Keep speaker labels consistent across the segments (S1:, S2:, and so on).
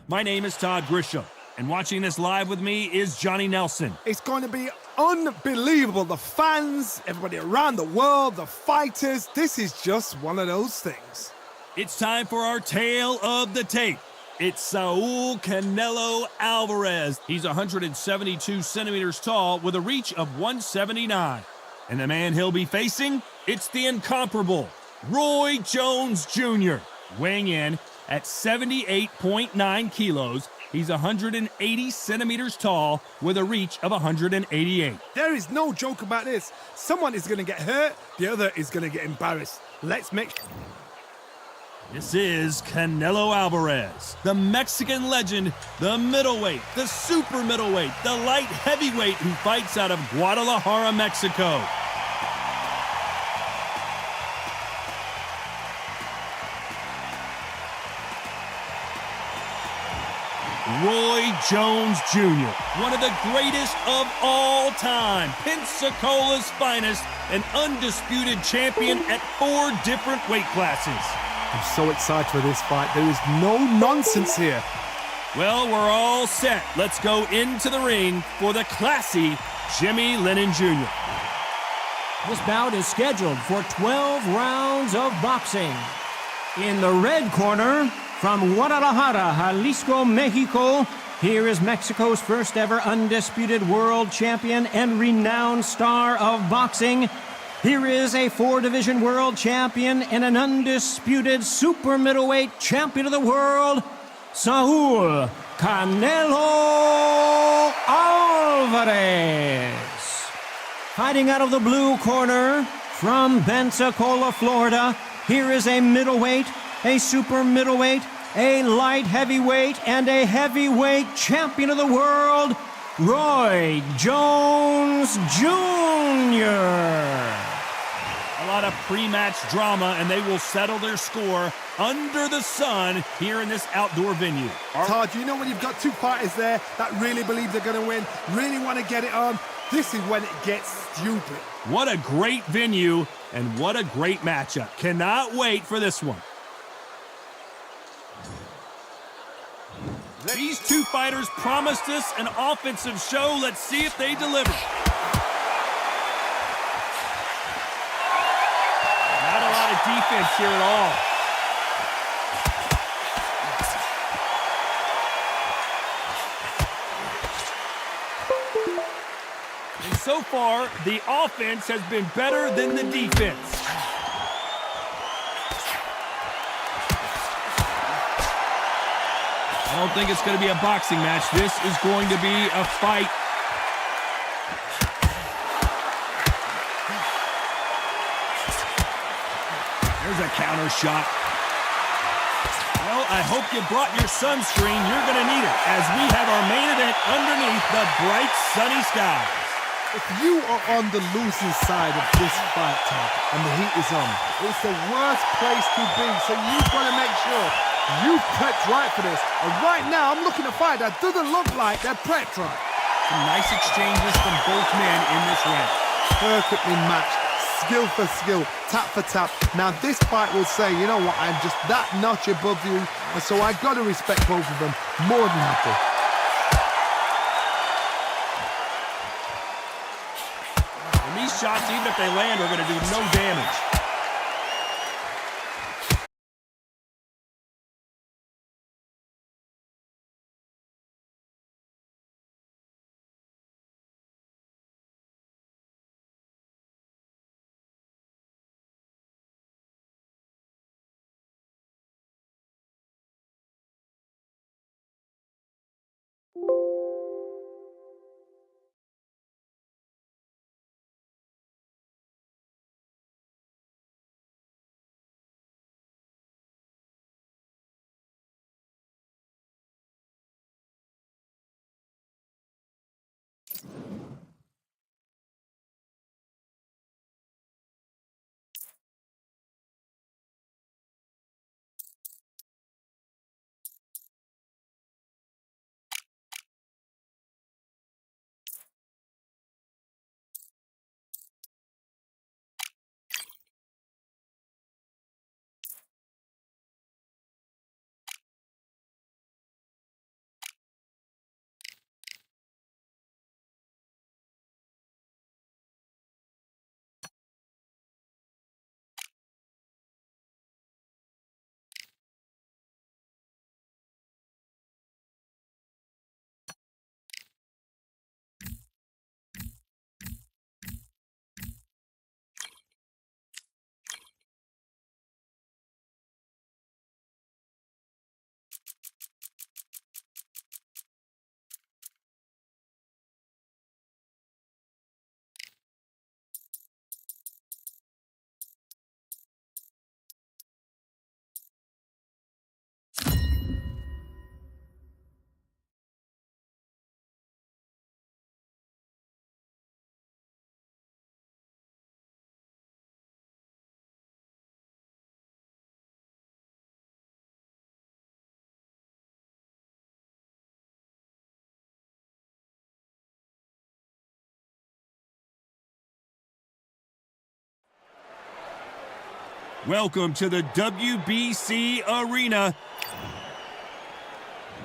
S1: My name is Todd Grisham, and watching this live with me is Johnny Nelson.
S2: It's going to be unbelievable. The fans, everybody around the world, the fighters. This is just one of those things.
S1: It's time for our tale of the tape. It's Saul Canelo Alvarez. He's 172 centimeters tall with a reach of 179. And the man he'll be facing, it's the incomparable Roy Jones Jr. Weighing in at 78.9 kilos, he's 180 centimeters tall with a reach of 188.
S2: There is no joke about this. Someone is going to get hurt, the other is going to get embarrassed. Let's make...
S1: This is Canelo Alvarez, the Mexican legend, the middleweight, the super middleweight, the light heavyweight who fights out of Guadalajara, Mexico. Roy Jones Jr., one of the greatest of all time, Pensacola's finest, an undisputed champion at 4 different weight classes.
S2: I'm so excited for this fight. There is no nonsense here.
S1: Well, we're all set. Let's go into the ring for the classy Jimmy Lennon Jr.
S3: This bout is scheduled for 12 rounds of boxing. In the red corner, from Guadalajara, Jalisco, Mexico, here is Mexico's first ever undisputed world champion and renowned star of boxing. Here is a 4-division world champion and an undisputed super middleweight champion of the world, Saul Canelo Alvarez. Fighting out of the blue corner, from Pensacola, Florida, here is a middleweight, a super middleweight, a light heavyweight, and a heavyweight champion of the world, Roy Jones Jr.
S1: A lot of pre-match drama, and they will settle their score under the sun here in this outdoor venue.
S2: Todd, you know when you've got 2 fighters there that really believe they're going to win, really want to get it on, this is when it gets stupid.
S1: What a great venue, and what a great matchup. Cannot wait for this one. These 2 fighters promised us an offensive show. Let's see if they deliver. Not a lot of defense here at all. And so far, the offense has been better than the defense. I don't think it's going to be a boxing match. This is going to be a fight. There's a counter shot. Well, I hope you brought your sunscreen. You're going to need it as we have our main event underneath the bright sunny skies.
S2: If you are on the losing side of this fight, Todd, and the heat is on, it's the worst place to be. So you've got to make sure you prepped right for this. And right now, I'm looking at a fight that doesn't look like they're prepped right.
S1: Some nice exchanges from both men in this round.
S2: Perfectly matched, skill for skill, tap for tap. Now this fight will say, you know what, I'm just that notch above you, and so I got to respect both of them more than happy.
S1: And these shots, even if they land, are going to do no damage. Welcome to the WBC Arena.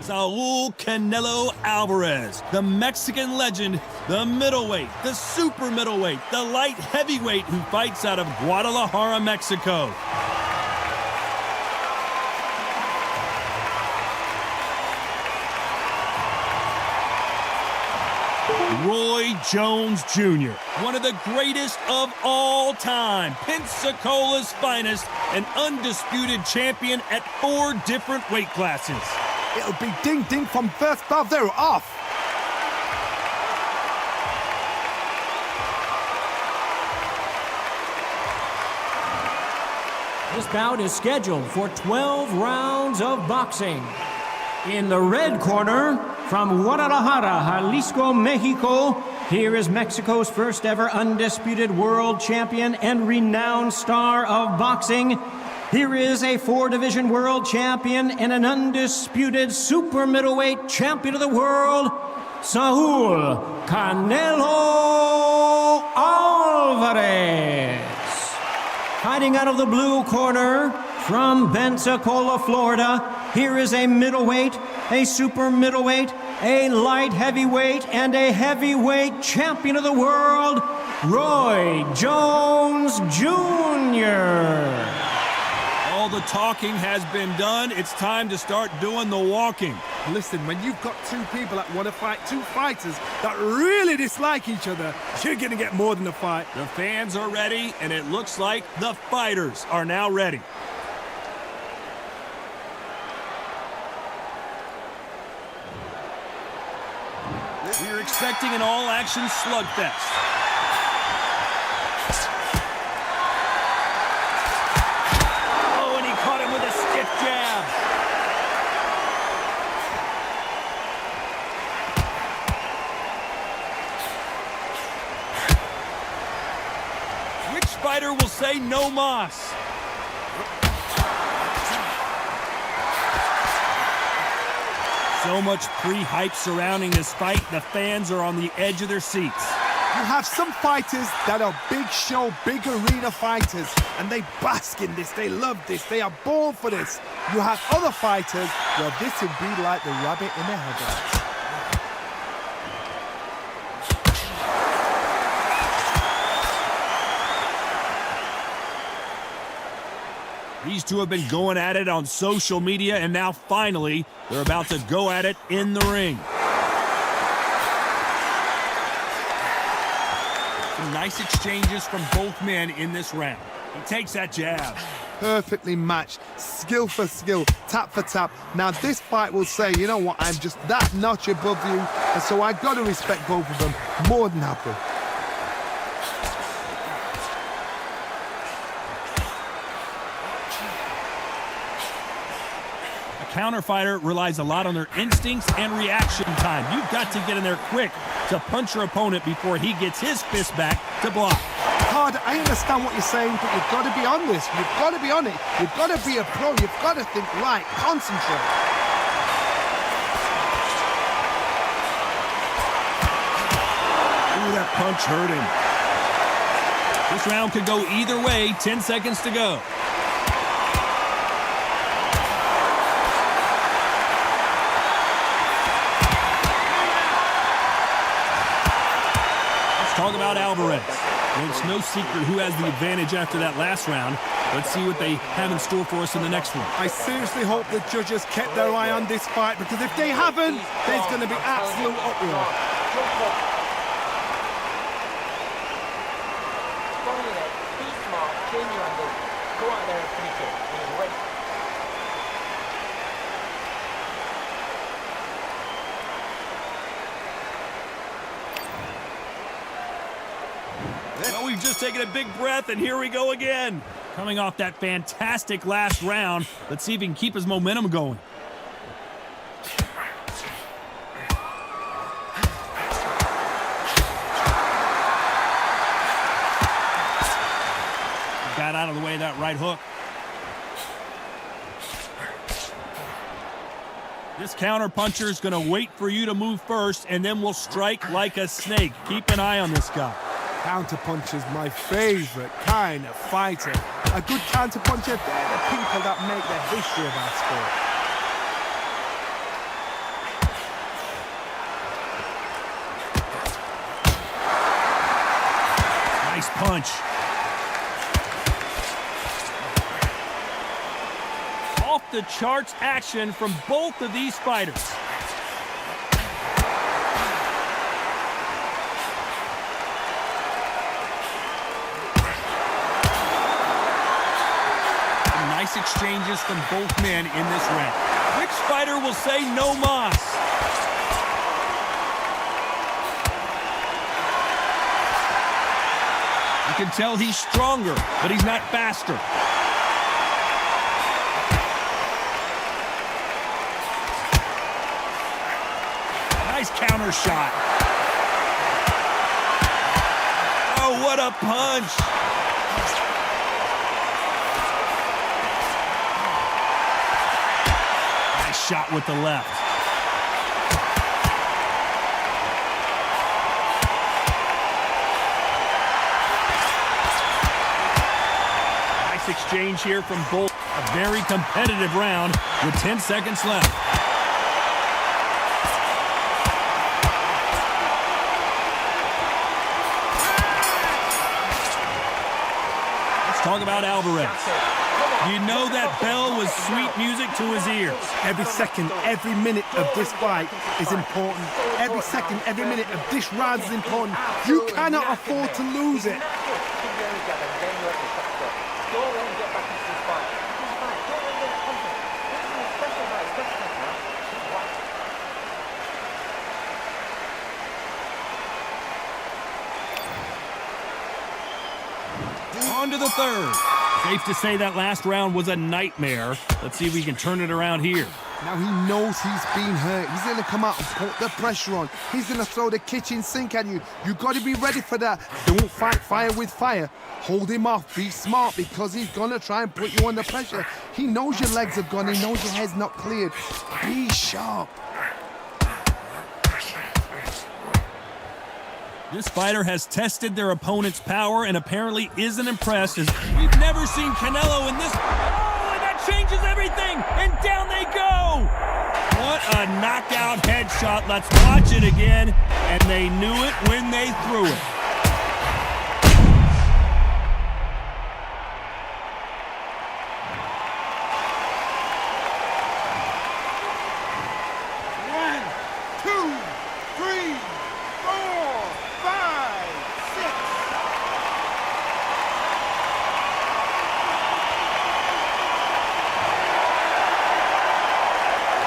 S1: Saul Canelo Alvarez, the Mexican legend, the middleweight, the super middleweight, the light heavyweight who fights out of Guadalajara, Mexico. Roy Jones Jr., one of the greatest of all time, Pensacola's finest, an undisputed champion at 4 different weight classes.
S2: It'll be ding-ding from first Bavero off.
S3: This bout is scheduled for 12 rounds of boxing. In the red corner, from Guadalajara, Jalisco, Mexico, here is Mexico's first ever undisputed world champion and renowned star of boxing. Here is a 4-division world champion and an undisputed super middleweight champion of the world, Saul Canelo Alvarez. Fighting out of the blue corner, from Pensacola, Florida, here is a middleweight, a super middleweight, a light heavyweight, and a heavyweight champion of the world, Roy Jones Jr.
S1: All the talking has been done. It's time to start doing the walking.
S2: Listen, when you've got 2 people that want to fight, 2 fighters that really dislike each other, you're going to get more than a fight.
S1: The fans are ready, and it looks like the fighters are now ready. We're expecting an all-action slugfest. Oh, and he caught him with a stiff jab. Which fighter will say no mas? So much pre-hype surrounding this fight, the fans are on the edge of their seats.
S2: You have some fighters that are big show, big arena fighters, and they bask in this, they love this, they are born for this. You have other fighters where this would be like the rabbit in the headlights.
S1: These two have been going at it on social media, and now finally, they're about to go at it in the ring. Some nice exchanges from both men in this round. He takes that jab.
S2: Perfectly matched, skill for skill, tap for tap. Now this fight will say, you know what, I'm just that notch above you, and so I got to respect both of them more than happy.
S1: Counterfighter relies a lot on their instincts and reaction time. You've got to get in there quick to punch your opponent before he gets his fist back to block.
S2: Hard, I understand what you're saying, but you've got to be on this. You've got to be on it. You've got to be a pro. You've got to think right. Concentrate.
S1: Ooh, that punch hurt him. This round could go either way. 10 seconds to go. Talk about Alvarez. And it's no secret who has the advantage after that last round. Let's see what they have in store for us in the next one.
S2: I seriously hope the judges kept their eye on this fight, because if they haven't, there's going to be absolute uproar.
S1: Well, we've just taken a big breath, and here we go again. Coming off that fantastic last round, let's see if he can keep his momentum going. Got out of the way of that right hook. This counter puncher is going to wait for you to move first, and then will strike like a snake. Keep an eye on this guy.
S2: Counterpuncher's my favorite kind of fighter. A good counterpuncher, they're the people that make the history of our sport.
S1: Nice punch. Off the charts action from both of these fighters. Nice exchanges from both men in this round. Which fighter will say no mas? You can tell he's stronger, but he's not faster. Nice counter shot. Oh, what a punch! Shot with the left. Nice exchange here from both. A very competitive round with 10 seconds left. Let's talk about Alvarez. You know that bell was sweet music to his ears.
S2: Every second, every minute of this fight is important. Every second, every minute of this round is important. You cannot afford to lose it.
S1: On to the third. Safe to say that last round was a nightmare. Let's see if we can turn it around here.
S2: Now he knows he's been hurt. He's going to come out and put the pressure on. He's going to throw the kitchen sink at you. You got to be ready for that. Don't fight fire with fire. Hold him off. Be smart because he's going to try and put you under pressure. He knows your legs are gone. He knows your head's not cleared. Be sharp.
S1: This fighter has tested their opponent's power and apparently isn't impressed, as we've never seen Canelo in this. Oh, and that changes everything! And down they go! What a knockout headshot. Let's watch it again. And they knew it when they threw it.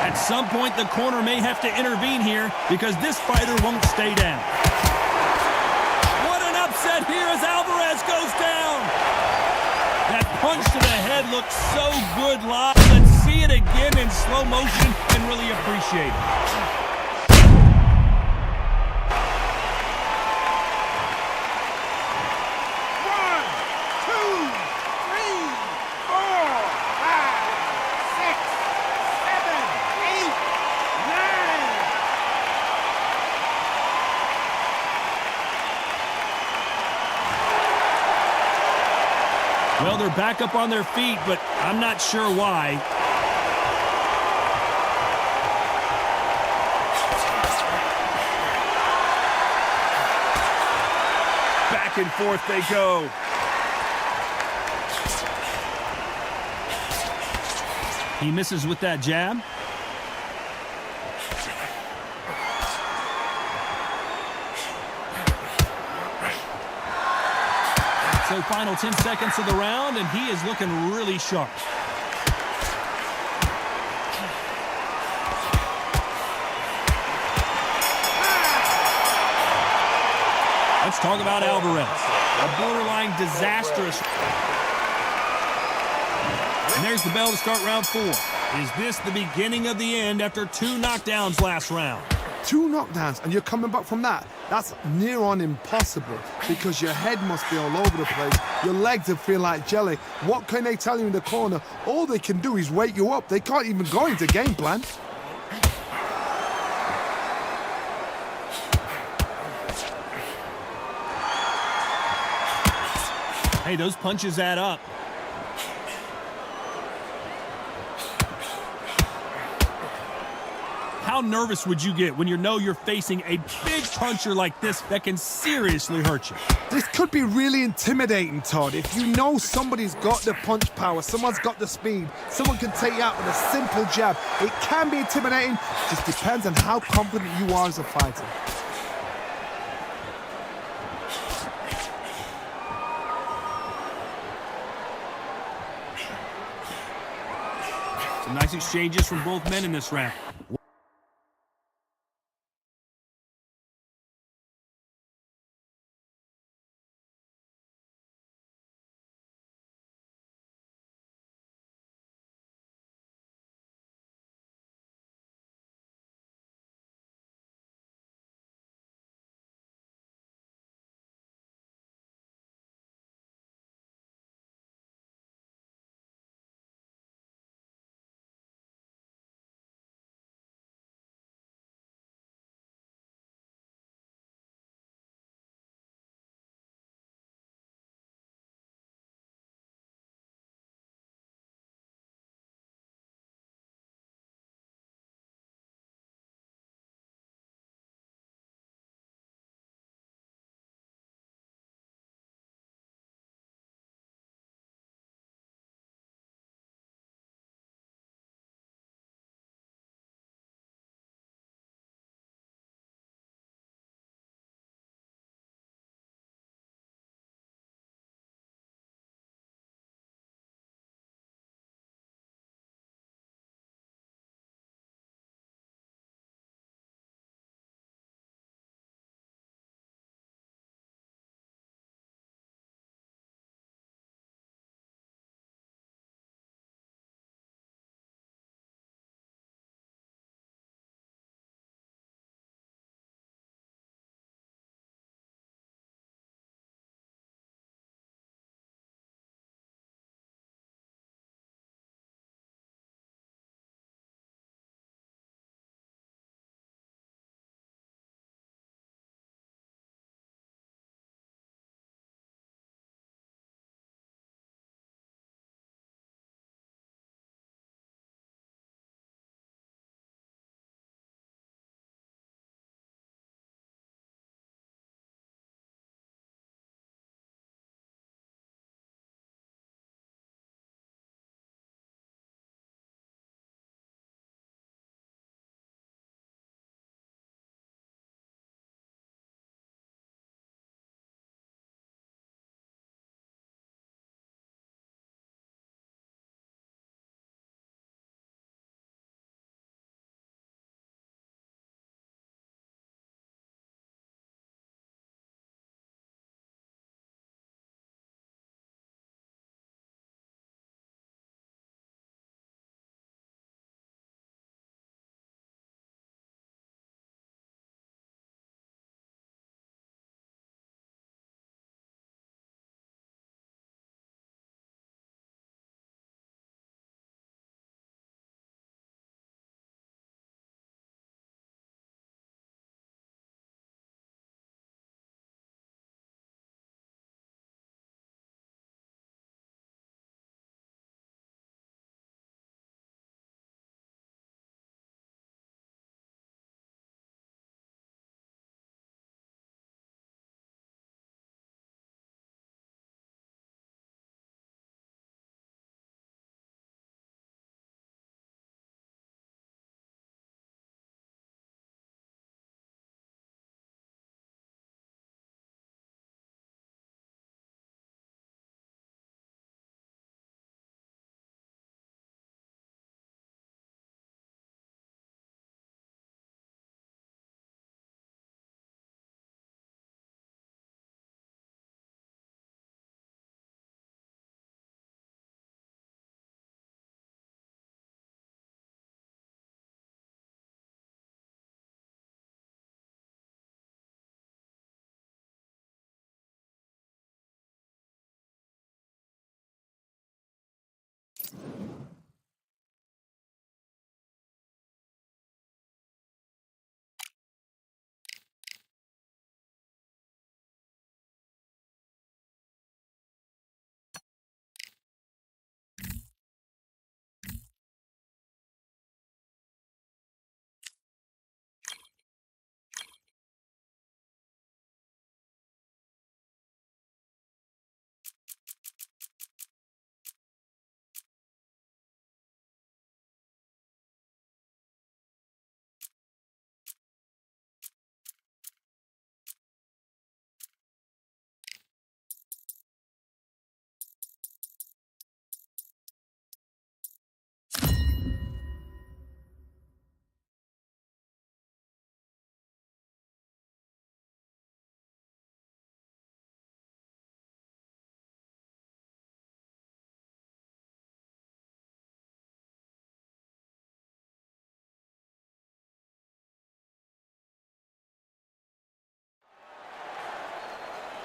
S1: At some point, the corner may have to intervene here because this fighter won't stay down. What an upset here as Alvarez goes down. That punch to the head looks so good live. Let's see it again in slow motion and really appreciate it. Well, they're back up on their feet, but I'm not sure why. Back and forth they go. He misses with that jab. So final 10 seconds of the round, and he is looking really sharp. Let's talk about Alvarez. A borderline disastrous. And there's the bell to start round 4. Is this the beginning of the end after 2 knockdowns last round?
S2: 2 knockdowns, and you're coming back from that. That's near on impossible because your head must be all over the place. Your legs will feel like jelly. What can they tell you in the corner? All they can do is wake you up. They can't even go into game plan.
S1: Hey, those punches add up. How nervous would you get when you know you're facing a big puncher like this that can seriously hurt you?
S2: This could be really intimidating, Todd. If you know somebody's got the punch power, someone's got the speed, someone can take you out with a simple jab, it can be intimidating. Just depends on how confident you are as a fighter.
S1: Some nice exchanges from both men in this round.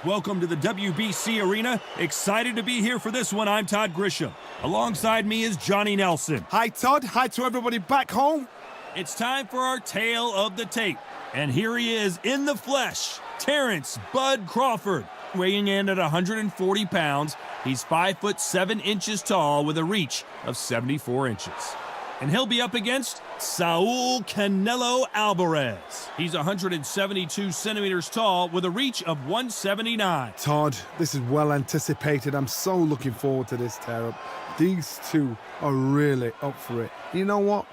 S1: Welcome to the WBC Arena. Excited to be here for this one. I'm Todd Grisham. Alongside me is Johnny Nelson.
S2: Hi, Todd. Hi to everybody back home.
S1: It's time for our tale of the tape. And here he is in the flesh, Terrence Bud Crawford. Weighing in at 140 pounds, he's 5'7" tall with a reach of 74 inches. And he'll be up against Saul Canelo Alvarez. He's 172 centimeters tall with a reach of 179.
S2: Todd, this is well anticipated. I'm so looking forward to this tear-up. These two are really up for it. You know what?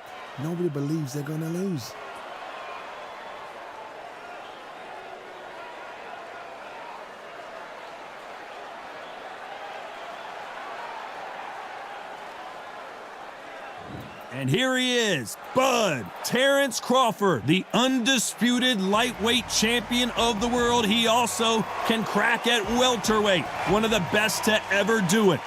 S2: Nobody believes they're going to lose.
S1: And here he is, Bud Terrence Crawford, the undisputed lightweight champion of the world. He also can crack at welterweight, one of the best to ever do it.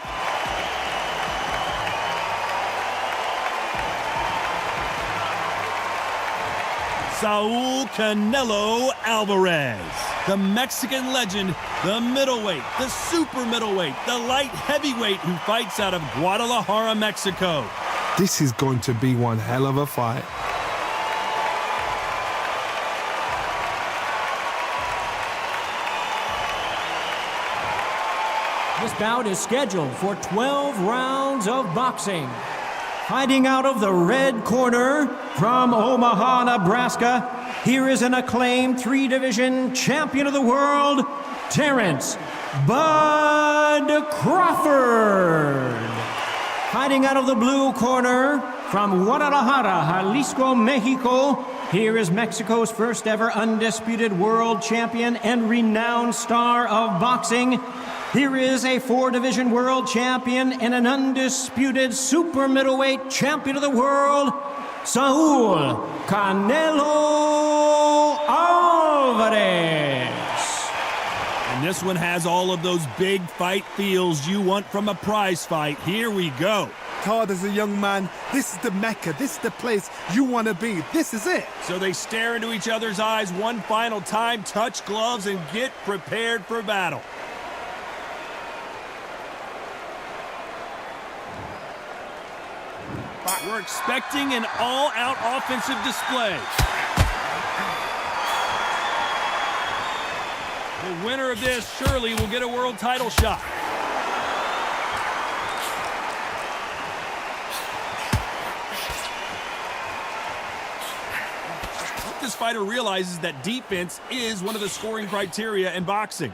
S1: Saul Canelo Alvarez, the Mexican legend, the middleweight, the super middleweight, the light heavyweight who fights out of Guadalajara, Mexico.
S2: This is going to be one hell of a fight.
S3: This bout is scheduled for 12 rounds of boxing. Fighting out of the red corner from Omaha, Nebraska, here is an acclaimed three-division champion of the world, Terrence Bud Crawford. Fighting out of the blue corner from Guadalajara, Jalisco, Mexico, here is Mexico's first ever undisputed world champion and renowned star of boxing. Here is a four-division world champion and an undisputed super middleweight champion of the world, Saul Canelo Alvarez.
S1: And this one has all of those big fight feels you want from a prize fight. Here we go.
S2: Todd, as a young man, this is the Mecca. This is the place you want to be. This is it.
S1: So they stare into each other's eyes one final time, touch gloves, and get prepared for battle. We're expecting an all-out offensive display. The winner of this surely will get a world title shot. What this fighter realizes that defense is one of the scoring criteria in boxing.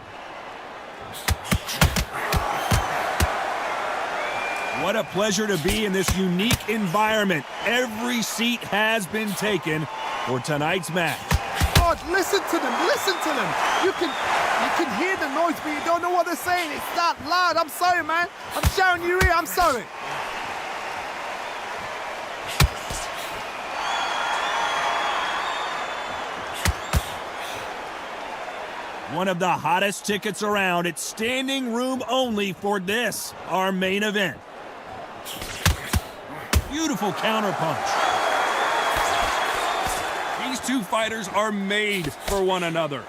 S1: What a pleasure to be in this unique environment. Every seat has been taken for tonight's match.
S2: Todd, listen to them. Listen to them. You can hear the noise, but you don't know what they're saying. It's that loud. I'm sorry, man. I'm shouting you here. I'm sorry.
S1: One of the hottest tickets around. It's standing room only for this, our main event. Beautiful counterpunch. These two fighters are made for one another.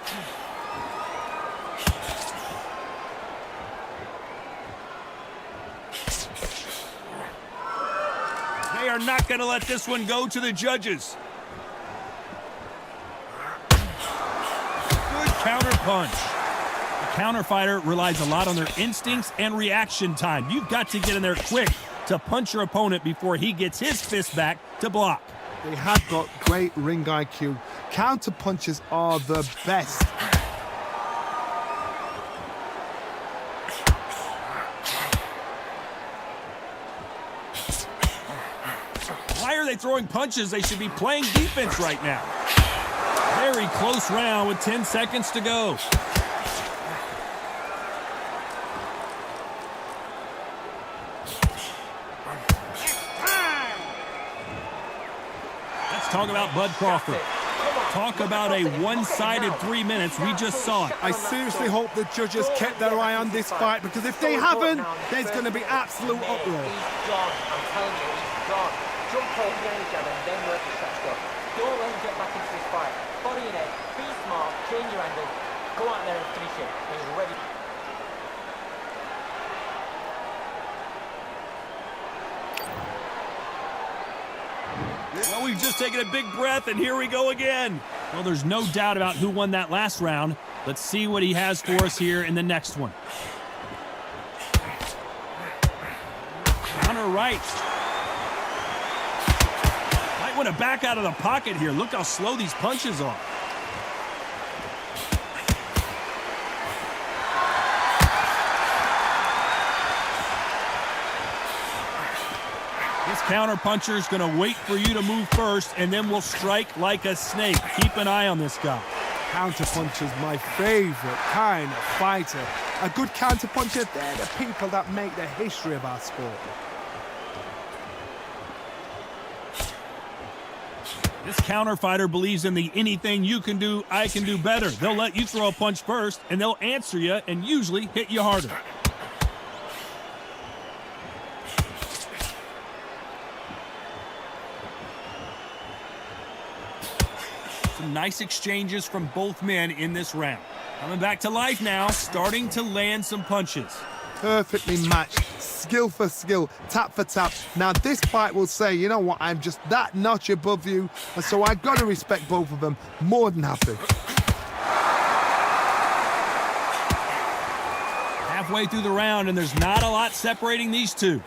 S1: They are not going to let this one go to the judges. Good counterpunch. The counter fighter relies a lot on their instincts and reaction time. You've got to get in there quick to punch your opponent before he gets his fist back to block.
S2: They have got great ring IQ. Counter punches are the best.
S1: Why are they throwing punches? They should be playing defense right now. Very close round with 10 seconds to go. Talk about Bud Crawford. Talk about a one-sided 3 minutes. We just saw it.
S2: I seriously hope the judges kept their eye on this fight, because if they haven't, there's going to be absolute uproar.
S4: He's gone. I'm telling you, he's gone. Jump off behind each other and then work the shot stuff. Don't let him get back into this fight. Body in it. Be smart. Change your angle. Go out there and finish him. He's ready.
S1: Well, we've just taken a big breath, and here we go again. Well, there's no doubt about who won that last round. Let's see what he has for us here in the next one. Counter right. Might want to back out of the pocket here. Look how slow these punches are. This counter puncher is going to wait for you to move first, and then will strike like a snake. Keep an eye on this guy.
S2: Counter puncher's my favorite kind of fighter. A good counter puncher, they're the people that make the history of our sport.
S1: This counter fighter believes in the anything you can do, I can do better. They'll let you throw a punch first, and they'll answer you and usually hit you harder. Some nice exchanges from both men in this round. Coming back to life now, starting to land some punches.
S2: Perfectly matched, skill for skill, tap for tap. Now this fight will say, you know what, I'm just that notch above you, and so I got to respect both of them. More than happy.
S1: Halfway through the round, and there's not a lot separating these two.